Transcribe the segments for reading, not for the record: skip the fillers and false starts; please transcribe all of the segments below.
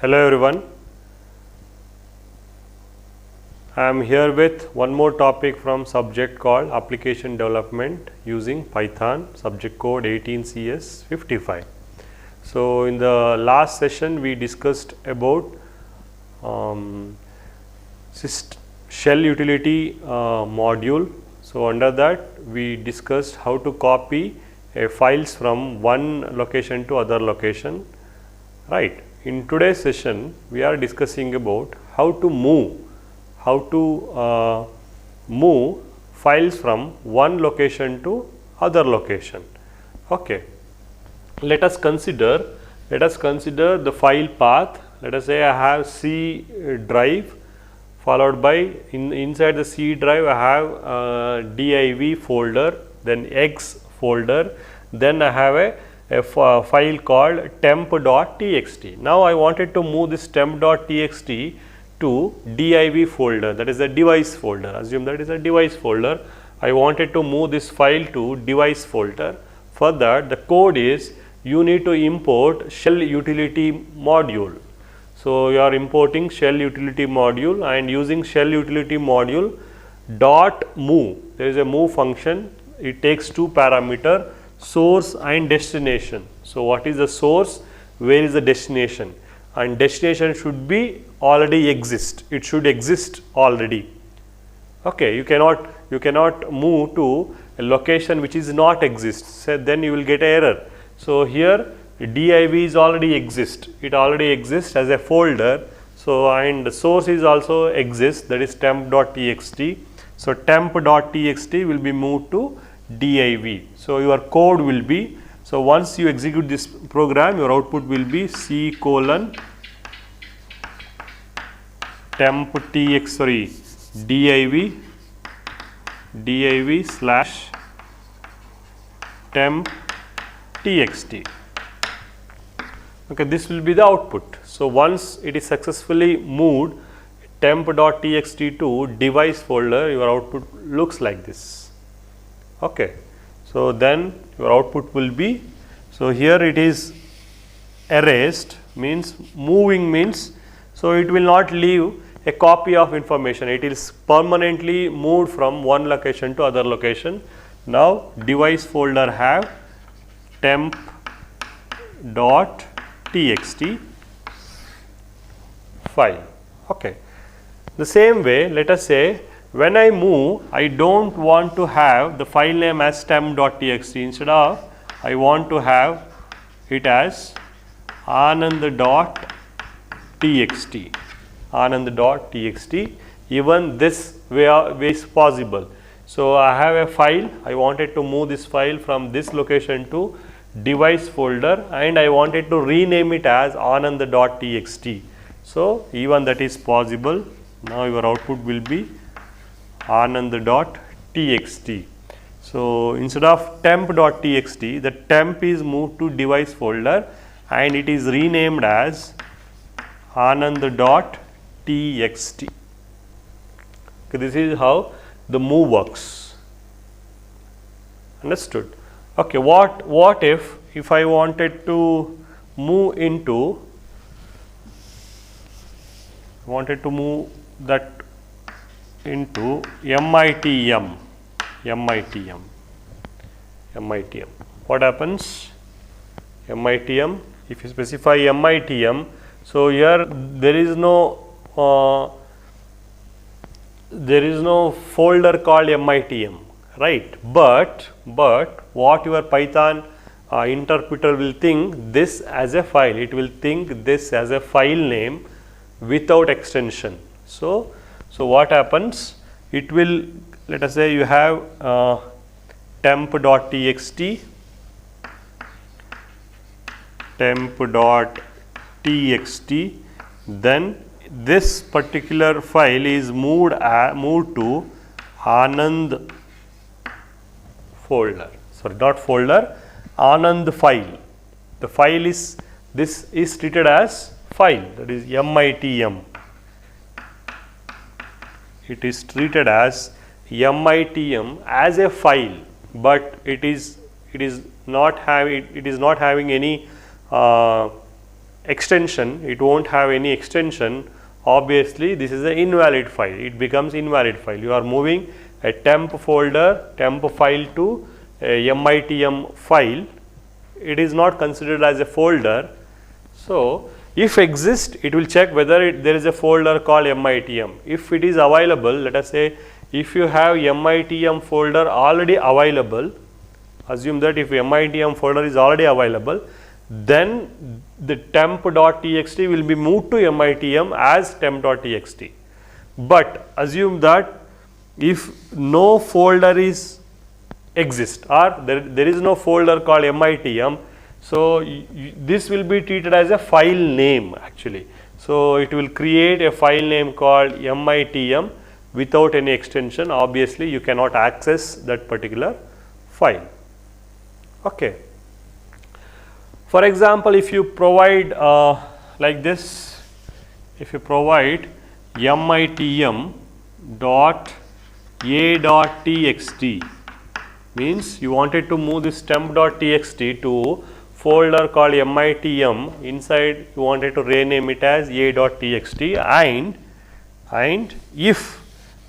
Hello everyone, I am here with one more topic from subject called application development using Python, subject code 18CS55. So in the last session we discussed about shell utility module. So under that we discussed how to copy files from one location to other location, right. In today's session we are discussing about how to move files from one location to other location. Okay. Let us consider the file path. Let us say I have C drive, followed by inside the C drive I have div folder, then X folder, then I have a file called temp.txt. Now I wanted to move this temp.txt to div folder, that is the device folder. Assume that is a device folder. I wanted to move this file to device folder. For that, the code is you need to import shell utility module. So you are importing shell utility module, and using shell utility module dot move. There is a move function. It takes two parameter, source and destination. So what is the source? Where is the destination? And destination should be already exist. It should exist already. Okay, you cannot move to a location which is not exist. So then you will get an error. So here div is already exist. It already exists as a folder. So and the source is also exists, that is temp.txt. So temp.txt will be moved to div. So your code will be, so once you execute this program, your output will be C colon div slash temp txt. Okay, this will be the output. So once it is successfully moved temp.txt to device folder, your output looks like this. Okay, so then your output will be, so here it is erased, means moving means, so it will not leave a copy of information. It is permanently moved from one location to other location. Now device folder have temp.txt file. Okay. The same way, let us say when I move, I don't want to have the file name as temp.txt. Instead of, I want to have it as anand.txt. Anand.txt. Even this way is possible. So I have a file. I wanted to move this file from this location to device folder, and I wanted to rename it as anand.txt. So even that is possible. Now your output will be anand.txt. So instead of temp.txt, the temp is moved to device folder and it is renamed as anand.txt. Okay, this is how the move works. Understood? Okay, what if I wanted to move that into MITM. What happens? MITM, if you specify MITM, so here there is no folder called MITM, right? But what your Python interpreter will think this as a file. It will think this as a file name without extension. So what happens? It will, let us say you have temp.txt, then this particular file is moved to Anand folder. Sorry, not folder, Anand file. The file is, this is treated as file, that is MITM. It is treated as MITM as a file, but it is not having any extension, it won't have any extension, obviously this is an invalid file, it becomes invalid file. You are moving a temp folder, temp file to a MITM file, it is not considered as a folder. So if exists, it will check whether there is a folder called MITM. If it is available, let us say if you have MITM folder already available, assume that if MITM folder is already available, then the temp.txt will be moved to MITM as temp.txt. But assume that if no folder is exist, or there is no folder called MITM, so this will be treated as a file name actually. So it will create a file name called MITM without any extension. Obviously you cannot access that particular file. Okay. For example, if you provide like this, if you provide MITM dot a.txt, means you wanted to move this temp.txt to folder called MITM, inside you wanted to rename it as a.txt, and if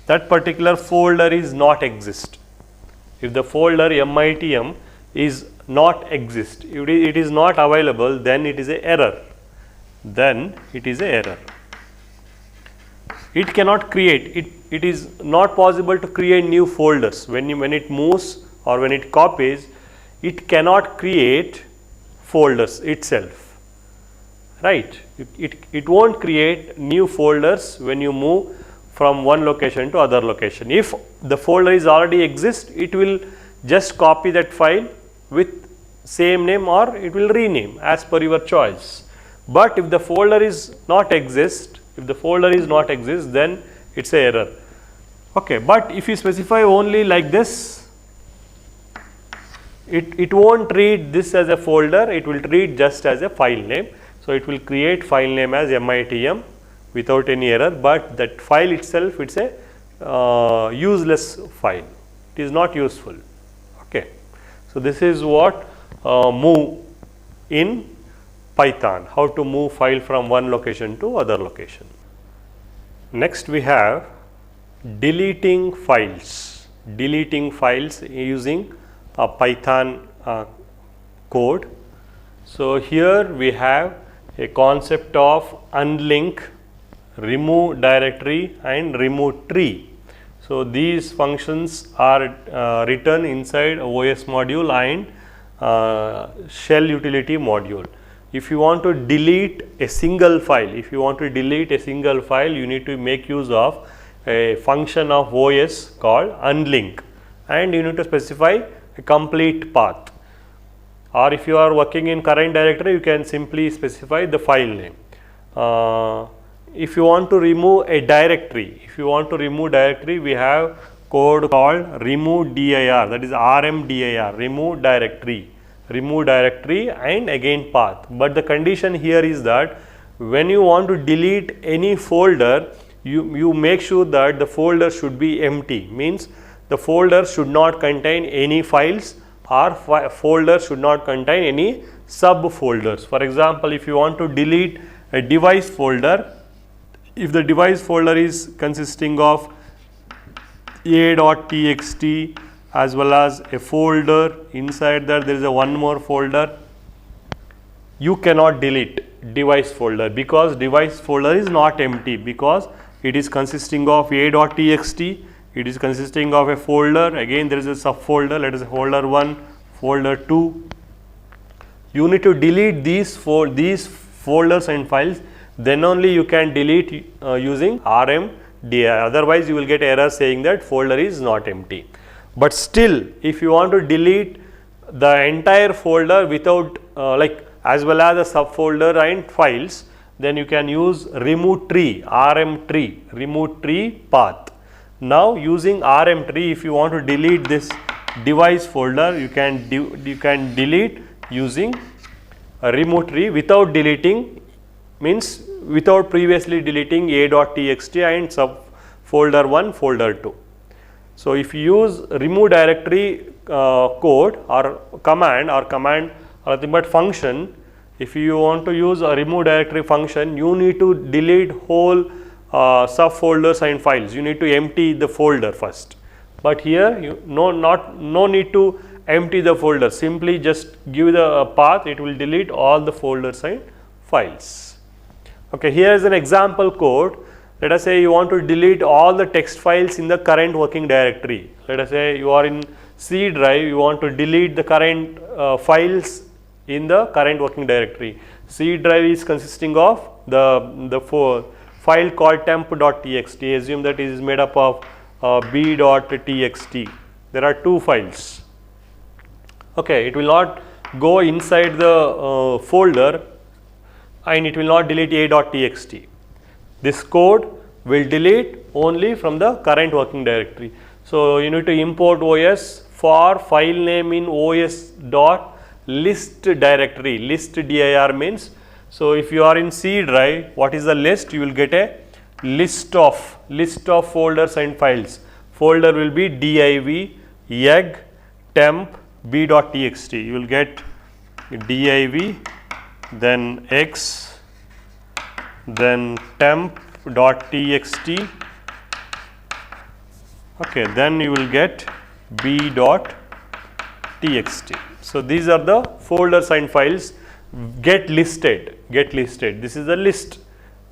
that particular folder is not exist, if the folder MITM is not exist, it is not available, then it is a error, it cannot create, it is not possible to create new folders. When it moves or when it copies, it cannot create folders itself, right? It won't create new folders when you move from one location to other location. If the folder is already exist, it will just copy that file with same name, or it will rename as per your choice. But if the folder is not exist, then it's a error. Okay, but if you specify only like this, it won't treat this as a folder, it will treat just as a file name. So it will create file name as MITM without any error, but that file itself, it's a useless file, it is not useful. Okay, so this is what move in Python, how to move file from one location to other location. Next we have deleting files using a Python code. So here we have a concept of unlink, remove directory and remove tree. So these functions are written inside OS module and shell utility module. If you want to delete a single file, you need to make use of a function of OS called unlink, and you need to specify a complete path. Or if you are working in current directory, you can simply specify the file name. If you want to remove a directory, we have code called remove dir, that is rmdir, remove directory and again path. But the condition here is that when you want to delete any folder, you make sure that the folder should be empty, means the folder should not contain any files, or folder should not contain any subfolders. For example, if you want to delete a device folder, if the device folder is consisting of a.txt as well as a folder, inside that there is a one more folder, you cannot delete device folder, because device folder is not empty, because it is consisting of a.txt, it is consisting of a folder, again there is a subfolder, let us say folder 1, folder 2. You need to delete these folders and files, then only you can delete using rmdir, otherwise you will get error saying that folder is not empty. But still, if you want to delete the entire folder without as well as the subfolder and files, then you can use remove tree, remove tree path. Now using rmtree, if you want to delete this device folder, you can delete using remove tree without deleting, means without previously deleting a.txt and subfolder 1, folder 2. So if you use remove directory code or command or nothing but function, if you want to use a remove directory function, you need to delete whole subfolders and files. You need to empty the folder first. But here you no need to empty the folder. Simply just give the path. It will delete all the folders and files. Okay, here is an example code. Let us say you want to delete all the text files in the current working directory. Let us say you are in C drive, you want to delete the current files in the current working directory. C drive is consisting of the file called temp.txt. Assume that it is made up of b.txt. There are two files. Okay, it will not go inside the folder and it will not delete a.txt. This code will delete only from the current working directory. So you need to import OS for file name in os.list directory. List dir means, so if you are in C drive, what is the list? You will get a list of folders and files. Folder will be div egg temp b.txt. You will get div, then x, then temp.txt. Okay, then you will get b.txt. So these are the folders and files. Get listed. This is the list.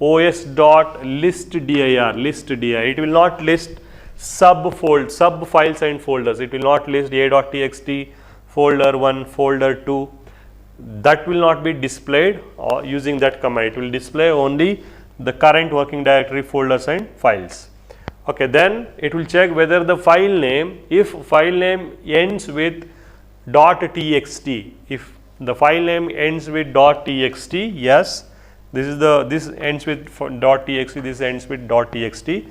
os.list.dir, list.dir. It will not list sub files and folders. It will not list a.txt, folder 1, folder 2. That will not be displayed using that command. It will display only the current working directory folders and files. Okay, then it will check whether the file name, if file name ends with .txt, if the file name ends with .txt, yes, this ends with .txt, this ends with .txt,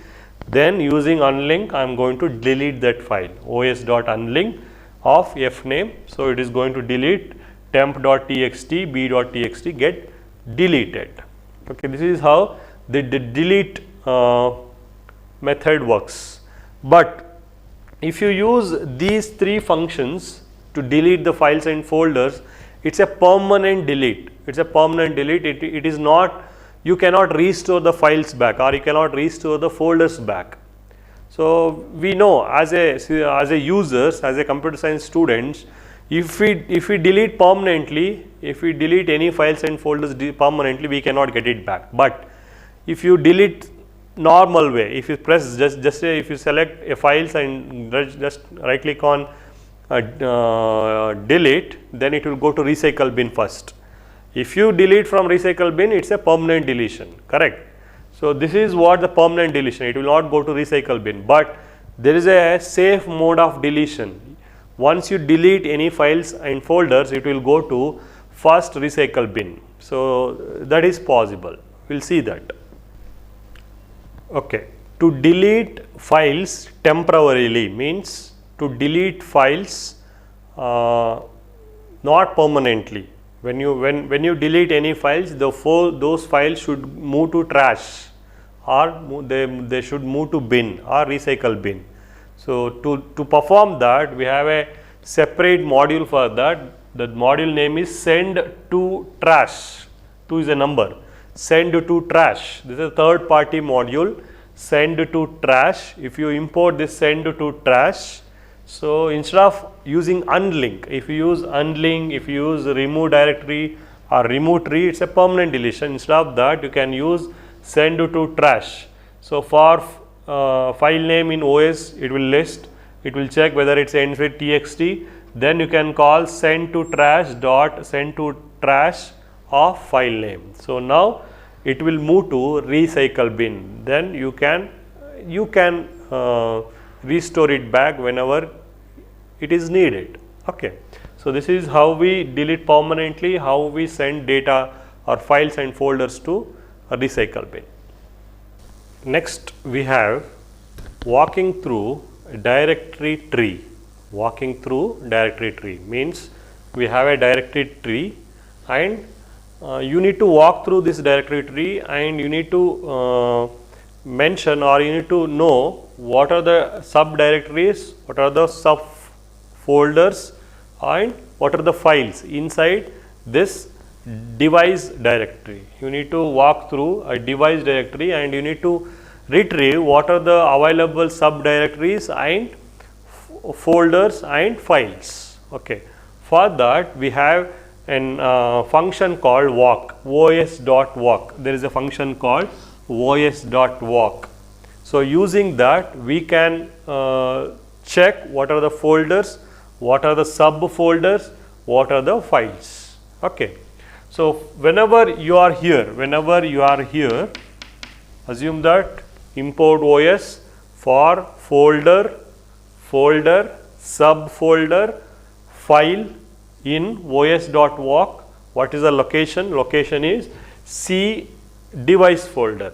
then using unlink I am going to delete that file, os.unlink of fname. So it is going to delete temp.txt, b.txt get deleted. Okay, this is how the delete method works. But if you use these three functions to delete the files and folders, it's a permanent delete. It is not, you cannot restore the files back or you cannot restore the folders back. So we know as a users, as a computer science students, if we delete permanently, if we delete any files and folders permanently, we cannot get it back. But if you delete normal way, if you press just say if you select a files and just right click on delete, then it will go to recycle bin first. If you delete from recycle bin, it's a permanent deletion, correct? So this is what the permanent deletion, it will not go to recycle bin, but there is a safe mode of deletion. Once you delete any files and folders, it will go to first recycle bin. So that is possible. We will see that. Okay. To delete files temporarily means to delete files not permanently. When you delete any files, those files should move to trash or they should move to bin or recycle bin. So to perform that, we have a separate module for that. The module name is send to trash. 2 is a number. Send to trash. This is a third party module. Send to trash. If you import this send to trash, so instead of using unlink, if you use unlink, if you use remove directory or remove tree, it's a permanent deletion. Instead of that, you can use send to trash. So for file name in OS, it will list, it will check whether it ends with txt, then you can call send to trash dot send to trash of file name. So now it will move to recycle bin, then you can restore it back whenever it is needed. Okay. So this is how we delete permanently, how we send data or files and folders to a recycle bin. Next we have walking through directory tree. Walking through directory tree means we have a directory tree and you need to walk through this directory tree and you need to mention or you need to know what are the subdirectories, what are the subfolders and what are the files inside this device directory. You need to walk through a device directory and you need to retrieve what are the available subdirectories and folders and files. Okay. For that we have an function called walk, os.walk. There is a function called os.walk. So using that we can check what are the folders, what are the subfolders, what are the files. Okay. So whenever you are here, assume that import os for folder, subfolder, file in os.walk. What is the location? Location is C device folder.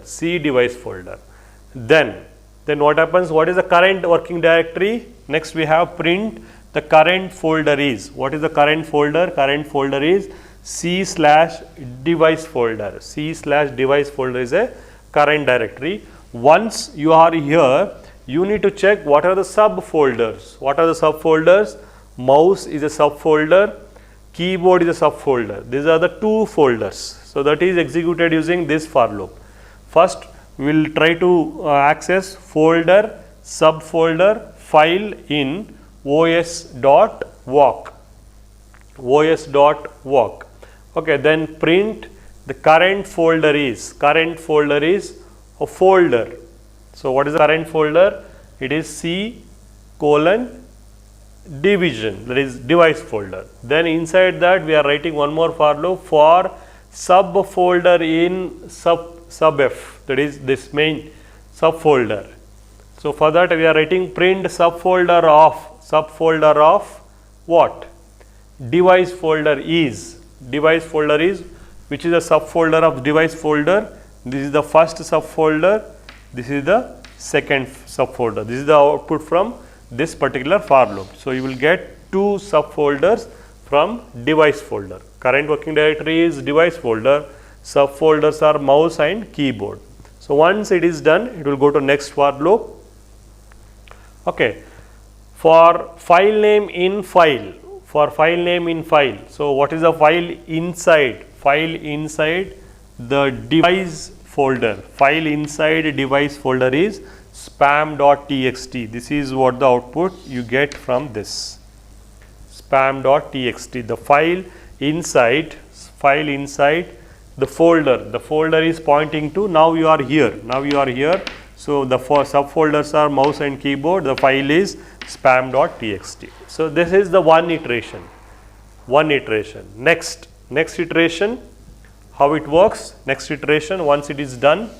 Then what happens? What is the current working directory? Next we have print the current folder is. What is the current folder? Current folder is C/device folder. C/device folder is a current directory. Once you are here, you need to check what are the subfolders. What are the subfolders? Mouse is a subfolder, keyboard is a subfolder. These are the two folders. So that is executed using this for loop. First we will try to access folder, subfolder, file in os.walk. Okay, then print the current folder is a folder. So what is the current folder? It is C:division, that is device folder. Then inside that we are writing one more for loop for subfolder in sub-f, that is this main subfolder. So for that we are writing print subfolder of what? Device folder is, which is a subfolder of device folder. This is the first subfolder, this is the second subfolder. This is the output from this particular for loop. So you will get two subfolders from device folder. Current working directory is device folder, subfolders are mouse and keyboard. So once it is done, it will go to next for loop. Okay. For file name in file, so what is the file inside? File inside the device folder. File inside device folder is spam.txt. This is what the output you get from this spam.txt. The file inside the folder is pointing to now you are here. So the subfolders are mouse and keyboard. The file is spam.txt. So this is the one iteration. Next iteration, how it works? Next iteration, once it is done.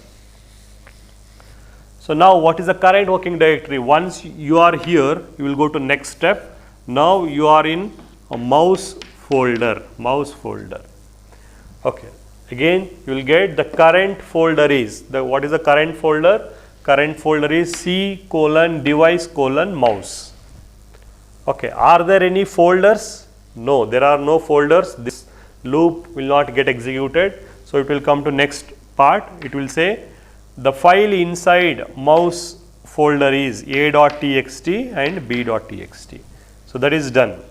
So now what is the current working directory? Once you are here, you will go to next step. Now you are in a mouse folder. Okay. Again you will get the current folder is, what is the current folder? Current folder is C:device:mouse. Okay. Are there any folders? No, there are no folders. This loop will not get executed. So it will come to next part. It will say the file inside mouse folder is a.txt and b.txt. So that is done.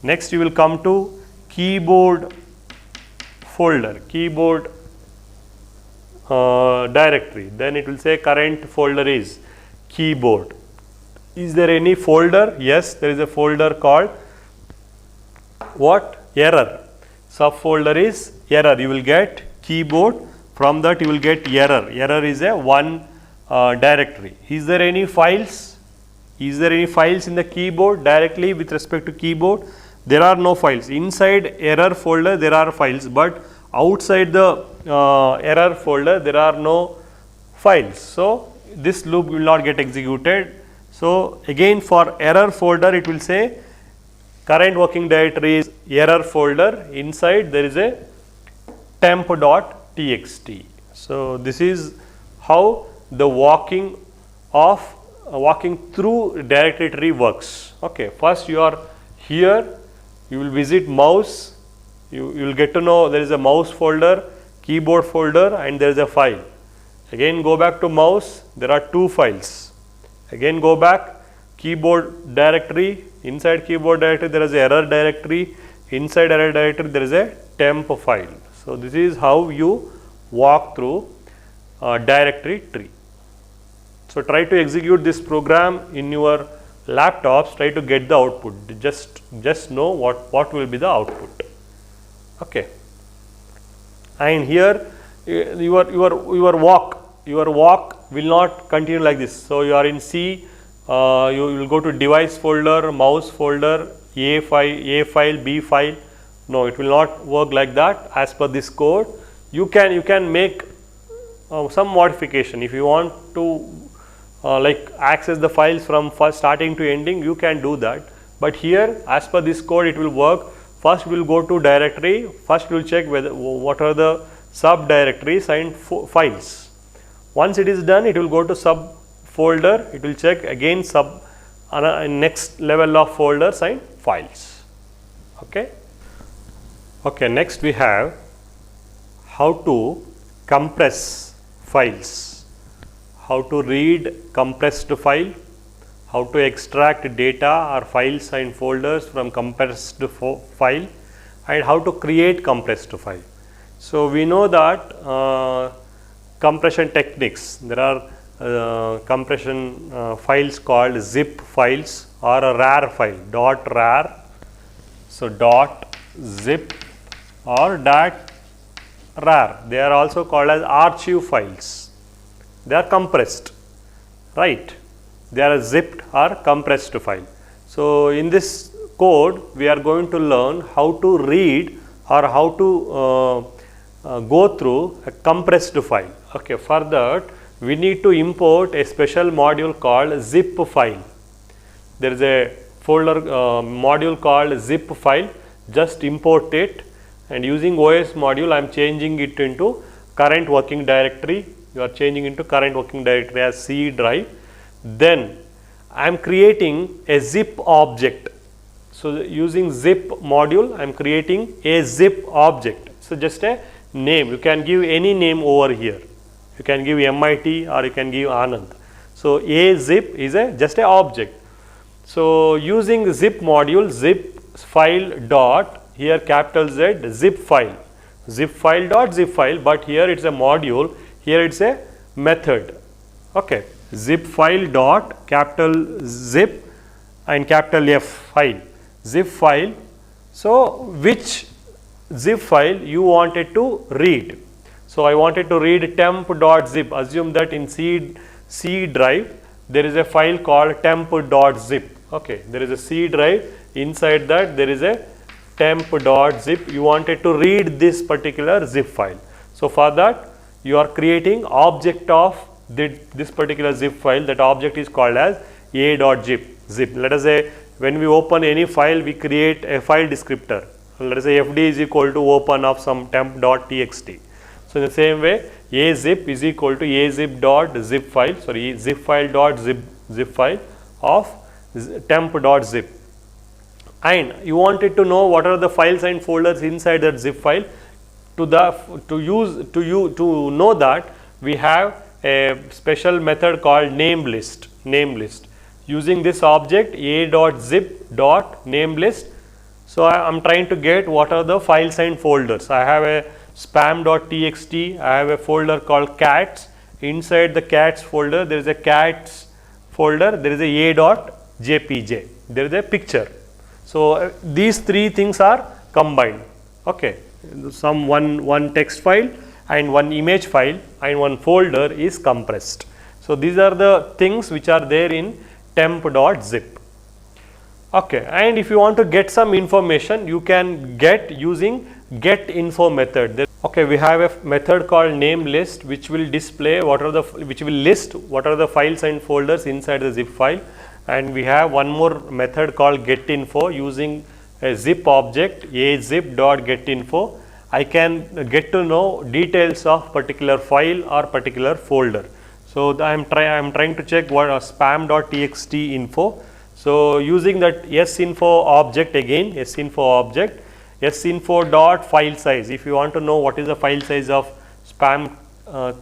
Next you will come to keyboard folder, directory. Then it will say current folder is keyboard. Is there any folder? Yes, there is a folder called what? Error. Subfolder is error. You will get keyboard. From that you will get error. Error is a one directory. Is there any files? Is there any files in the keyboard directly with respect to keyboard? There are no files. Inside error folder there are files, but outside the error folder there are no files. So this loop will not get executed. So again for error folder it will say current working directory is error folder. Inside there is a temp.txt. So this is how the walking through directory tree works. Okay. First you are here, you will visit mouse, you will get to know there is a mouse folder, keyboard folder, and there is a file. Again go back to mouse, there are two files. Again go back, keyboard directory, inside keyboard directory there is a error directory, inside array directory there is a temp file. So this is how you walk through directory tree. So try to execute this program in your laptops, try to get the output, just know what will be the output. Okay. And here your walk will not continue like this. So you are in C, you will go to device folder, mouse folder, A file, B file. No, it will not work like that. As per this code, you can make some modification. If you want to like access the files from first starting to ending, you can do that. But here, as per this code, it will work. First, we will go to directory. First, we will check what are the subdirectories and files. Once it is done, it will go to sub folder. It will check again next level of folders and files. Okay. Okay. Next, we have how to compress files, how to read compressed file, how to extract data or files and folders from compressed file, and how to create compressed file. So we know that compression techniques, there are compression files called zip files or a rar file, .rar, so .zip or .rar. They are also called as archive files. They are compressed, right? They are a zipped or compressed file. So in this code, we are going to learn how to read or how to go through a compressed file. Okay, for that we need to import a special module called zip file. There is a folder module called zip file. Just import it, and using OS module I am changing it into current working directory. You are changing into current working directory as C drive. Then I am creating a zip object. So using zip module I am creating a zip object. So just a name, you can give any name over here. You can give MIT or you can give Anand. So a zip is just a object. So using zip module, zip file dot, here capital Z, zip file dot zip file, but here it is a module, here it is a method. Okay, zip file dot capital zip and capital F file, zip file. So which zip file you wanted to read? So I wanted to read temp.zip. Assume that in C drive there is a file called temp.zip. Okay, there is a C drive, inside that there is a temp.zip. You wanted to read this particular zip file. So for that you are creating object of this particular zip file. That object is called as a.zip. Let us say when we open any file, we create a file descriptor. Let us say fd is equal to open of some temp.txt. So in the same way, a zip is equal to a zip dot zip file, sorry, zip file dot zip file of temp.zip. And you wanted to know what are the files and folders inside that zip file. To know that, we have a special method called namelist. Using this object a.zip.namelist. So I am trying to get what are the files and folders. I have a spam.txt, I have a folder called cats. Inside the cats folder there is a cats folder, there is a a.jpj, there is a picture. So these three things are combined. Okay, one text file and one image file and one folder is compressed. So these are the things which are there in temp.zip. Okay, and if you want to get some information, you can get using getInfo method. Okay, we have a method called namelist which will display which will list what are the files and folders inside the zip file, and we have one more method called getInfo. Using a zip object a.zip.getInfo, I can get to know details of particular file or particular folder. So I am trying to check what spam.txt info. So using that sinfo object, again sinfo object, sinfo dot file size. If you want to know what is the file size of spam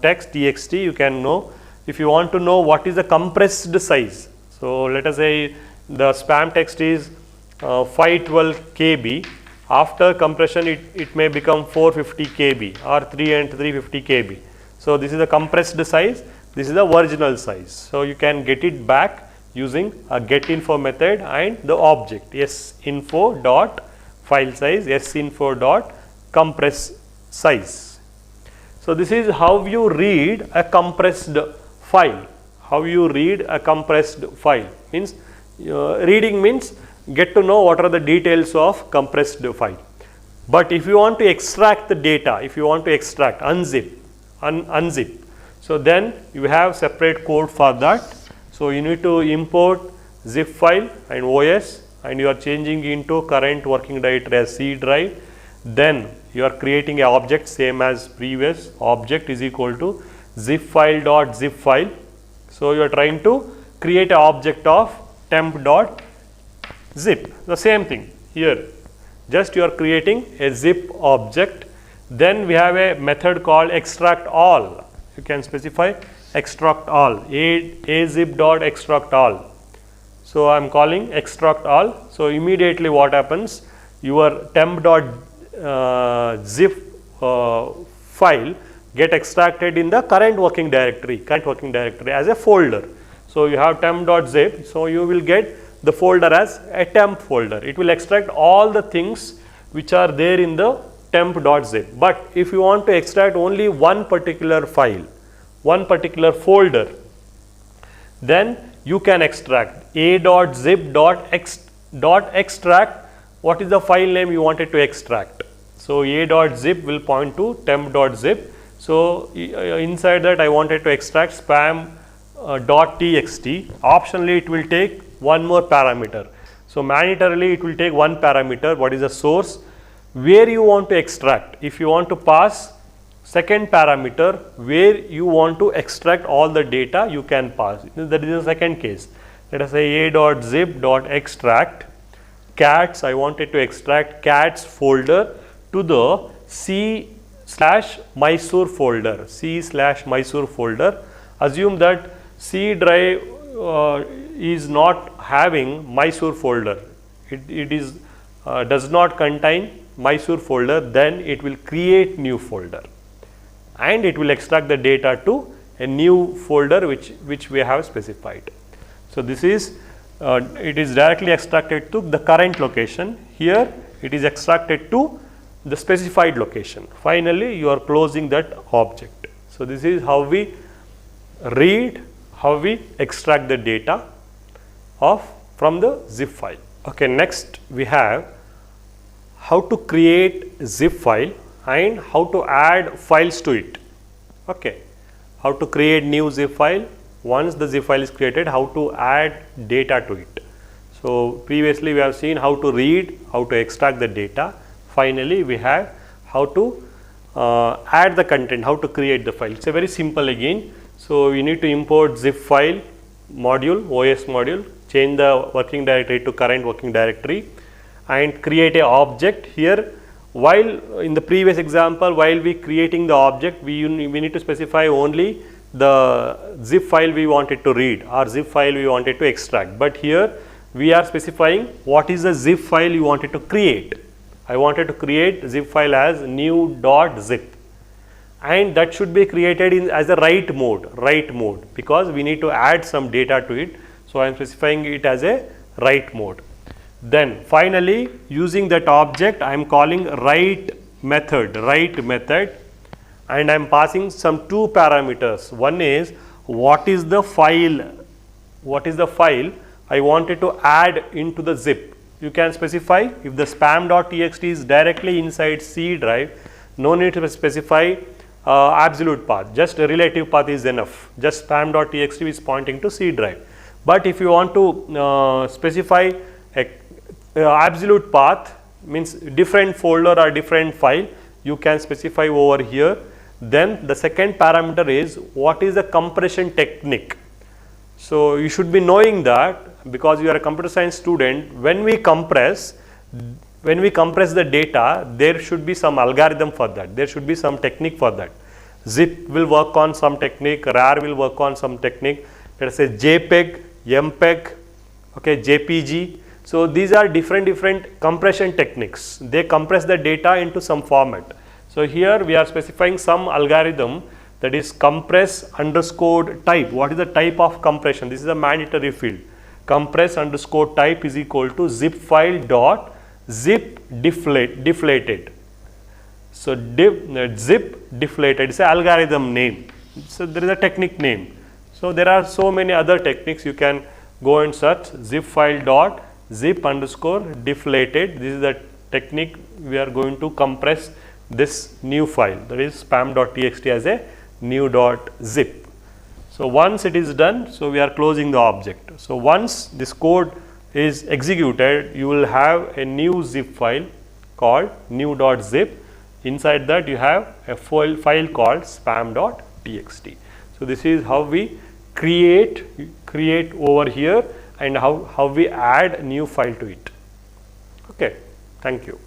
text txt, you can know. If you want to know what is the compressed size, so let us say the spam text is 512 KB After compression it may become 450 kb or 350 kb. So this is the compressed size, this is the original size. So you can get it back using a getinfo method and the object sinfo dot file size, sinfo dot compress size. So this is how you read a compressed file. How you read a compressed file means reading means get to know what are the details of compressed file. But if you want to extract the data, if you want to extract, unzip, so then you have separate code for that. So you need to import zip file and OS, and you are changing into current working directory as C drive. Then you are creating an object same as previous, object is equal to zip file dot zip file. So you are trying to create an object of temp dot zip, the same thing here, just you are creating a zip object. Then we have a method called extract all. You can specify extract all, a zip dot extract all. So I am calling extract all. So immediately what happens, your temp dot zip file get extracted in the current working directory as a folder. So you have temp.zip, so you will get the folder as a temp folder. It will extract all the things which are there in the temp.zip. But if you want to extract only one particular file, one particular folder, then you can extract a.zip.extract what is the file name you wanted to extract. So a.zip will point to temp.zip. So inside that I wanted to extract spam.txt. Optionally it will take one more parameter. So mandatorily it will take one parameter, what is the source, where you want to extract. If you want to pass second parameter where you want to extract all the data, you can pass. That is the second case. Let us say a.zip.extract cats. I wanted to extract cats folder to the C/Mysore folder. C/Mysore folder. Assume that C drive is not having Mysore folder. It is does not contain Mysore folder. Then it will create new folder, and it will extract the data to a new folder which we have specified. So this is it is directly extracted to the current location. Here it is extracted to the specified location. Finally you are closing that object. So this is how we read, how we extract the data from the zip file. Okay, next we have how to create zip file and how to add files to it. Okay, how to create new zip file. Once the zip file is created, how to add data to it. So previously we have seen how to read, how to extract the data. Finally we have how to add the content, how to create the file. It's a very simple again. So we need to import zip file module, OS module, change the working directory to current working directory, and create a object here. While in the previous example, while we creating the object, we need to specify only the zip file we wanted to read or zip file we wanted to extract. But here we are specifying what is the zip file you wanted to create. I wanted to create zip file as new.zip, and that should be created in as a write mode, because we need to add some data to it. So I am specifying it as a write mode. Then finally using that object I am calling write method, and I am passing some two parameters. One is what is the file I wanted to add into the zip. You can specify if the spam.txt is directly inside C drive, no need to specify absolute path, just a relative path is enough. Just spam.txt is pointing to C drive. But if you want to specify a absolute path, means different folder or different file, you can specify over here. Then the second parameter is what is the compression technique. So you should be knowing that, because you are a computer science student, when we compress the data, there should be some algorithm for that, there should be some technique for that. Zip will work on some technique, RAR will work on some technique, let us say JPEG, MPEG, okay, JPG. So these are different compression techniques. They compress the data into some format. So here we are specifying some algorithm, that is compress underscore type. What is the type of compression? This is a mandatory field. Compress underscore type is equal to zip file dot zip deflated. So zip deflated is an algorithm name. So there is a technique name. So there are so many other techniques. You can go and search zip file dot zip underscore deflated. This is the technique we are going to compress this new file, that is spam.txt, as a new.zip. So once it is done, so we are closing the object. So once this code is executed, you will have a new zip file called new.zip. Inside that you have a file called spam.txt. So this is how we create over here, and how we add new file to it. Okay, thank you.